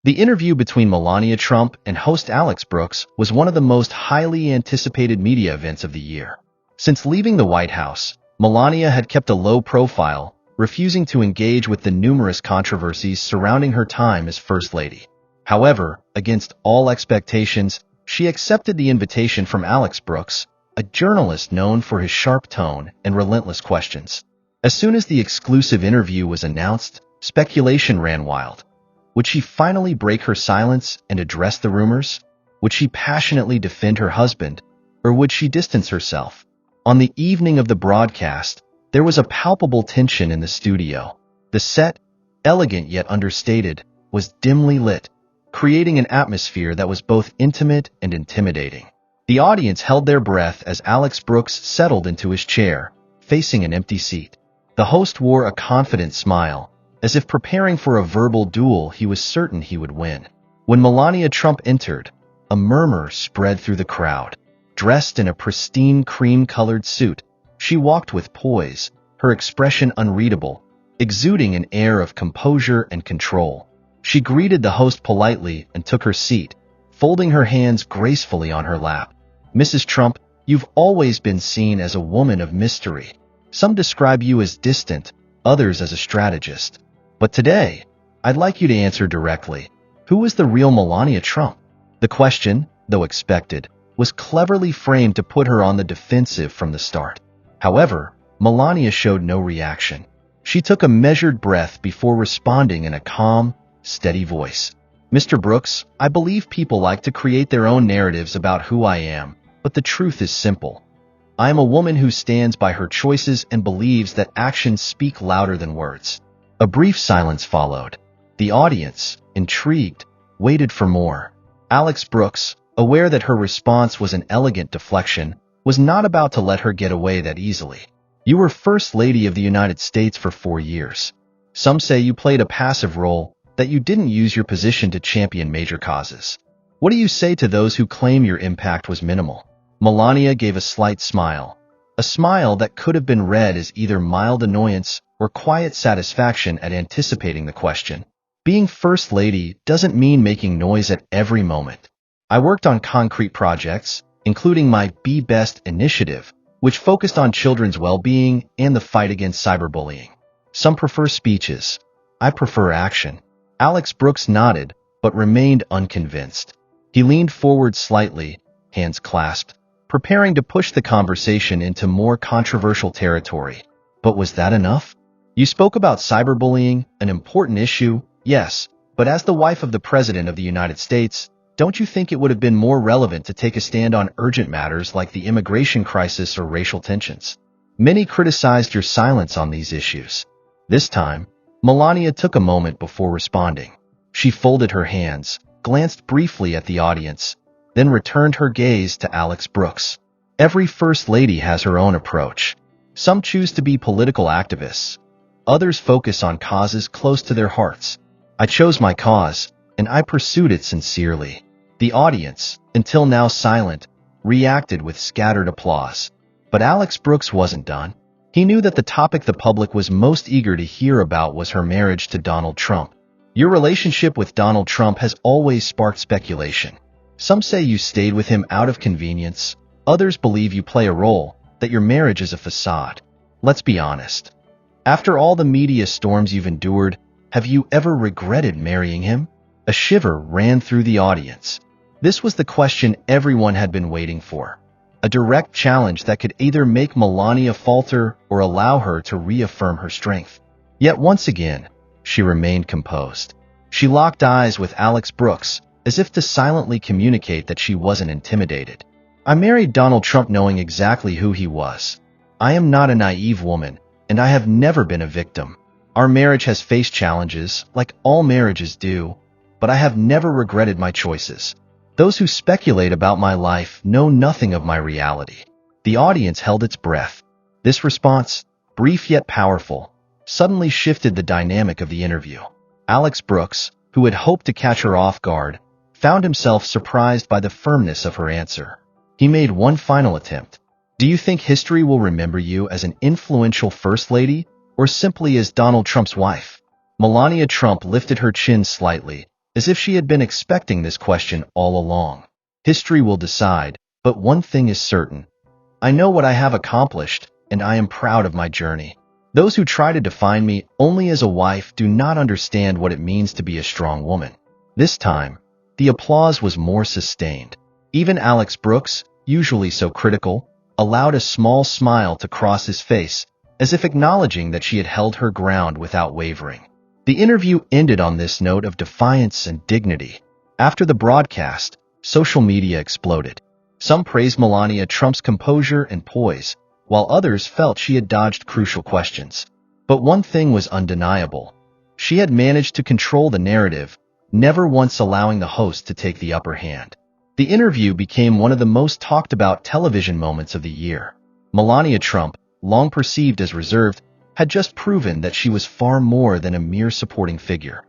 The interview between Melania Trump and host Alex Brooks was one of the most highly anticipated media events of the year. Since leaving the White House, Melania had kept a low profile, refusing to engage with the numerous controversies surrounding her time as First Lady. However, against all expectations, she accepted the invitation from Alex Brooks, a journalist known for his sharp tone and relentless questions. As soon as the exclusive interview was announced, speculation ran wild. Would she finally break her silence and address the rumors? Would she passionately defend her husband, or would she distance herself? On the evening of the broadcast, there was a palpable tension in the studio. The set, elegant yet understated, was dimly lit, creating an atmosphere that was both intimate and intimidating. The audience held their breath as Alex Brooks settled into his chair, facing an empty seat. The host wore a confident smile, as if preparing for a verbal duel he was certain he would win. When Melania Trump entered, a murmur spread through the crowd. Dressed in a pristine cream-colored suit, she walked with poise, her expression unreadable, exuding an air of composure and control. She greeted the host politely and took her seat, folding her hands gracefully on her lap. "Mrs. Trump, you've always been seen as a woman of mystery. Some describe you as distant, others as a strategist. But today, I'd like you to answer directly. Who is the real Melania Trump?" The question, though expected, was cleverly framed to put her on the defensive from the start. However, Melania showed no reaction. She took a measured breath before responding in a calm, steady voice. "Mr. Brooks, I believe people like to create their own narratives about who I am, but the truth is simple. I am a woman who stands by her choices and believes that actions speak louder than words." A brief silence followed. The audience, intrigued, waited for more. Alex Brooks, aware that her response was an elegant deflection, was not about to let her get away that easily. "You were First Lady of the United States for 4 years. Some say you played a passive role, that you didn't use your position to champion major causes. What do you say to those who claim your impact was minimal?" Melania gave a slight smile, a smile that could have been read as either mild annoyance or quiet satisfaction at anticipating the question. "Being First Lady doesn't mean making noise at every moment. I worked on concrete projects, including my Be Best initiative, which focused on children's well-being and the fight against cyberbullying. Some prefer speeches. I prefer action." Alex Brooks nodded, but remained unconvinced. He leaned forward slightly, hands clasped, preparing to push the conversation into more controversial territory. "But was that enough? You spoke about cyberbullying, an important issue, yes, but as the wife of the President of the United States, don't you think it would have been more relevant to take a stand on urgent matters like the immigration crisis or racial tensions? Many criticized your silence on these issues." This time, Melania took a moment before responding. She folded her hands, glanced briefly at the audience, then returned her gaze to Alex Brooks. "Every First Lady has her own approach. Some choose to be political activists. Others focus on causes close to their hearts. I chose my cause, and I pursued it sincerely." The audience, until now silent, reacted with scattered applause. But Alex Brooks wasn't done. He knew that the topic the public was most eager to hear about was her marriage to Donald Trump. "Your relationship with Donald Trump has always sparked speculation. Some say you stayed with him out of convenience. Others believe you play a role, that your marriage is a facade. Let's be honest. After all the media storms you've endured, have you ever regretted marrying him?" A shiver ran through the audience. This was the question everyone had been waiting for. A direct challenge that could either make Melania falter or allow her to reaffirm her strength. Yet once again, she remained composed. She locked eyes with Alex Brooks, as if to silently communicate that she wasn't intimidated. "I married Donald Trump knowing exactly who he was. I am not a naive woman, and I have never been a victim. Our marriage has faced challenges, like all marriages do, but I have never regretted my choices. Those who speculate about my life know nothing of my reality." The audience held its breath. This response, brief yet powerful, suddenly shifted the dynamic of the interview. Alex Brooks, who had hoped to catch her off guard, found himself surprised by the firmness of her answer. He made one final attempt. "Do you think history will remember you as an influential First Lady, or simply as Donald Trump's wife?" Melania Trump lifted her chin slightly, as if she had been expecting this question all along. History will decide, but one thing is certain. I know what I have accomplished, and I am proud of my journey. Those who try to define me only as a wife do not understand what it means to be a strong woman. This time, the applause was more sustained. Even Alex Brooks, usually so critical, allowed a small smile to cross his face, as if acknowledging that she had held her ground without wavering. The interview ended on this note of defiance and dignity. After the broadcast, social media exploded. Some praised Melania Trump's composure and poise, while others felt she had dodged crucial questions. But one thing was undeniable. She had managed to control the narrative, never once allowing the host to take the upper hand. The interview became one of the most talked about television moments of the year. Melania Trump, long perceived as reserved, had just proven that she was far more than a mere supporting figure.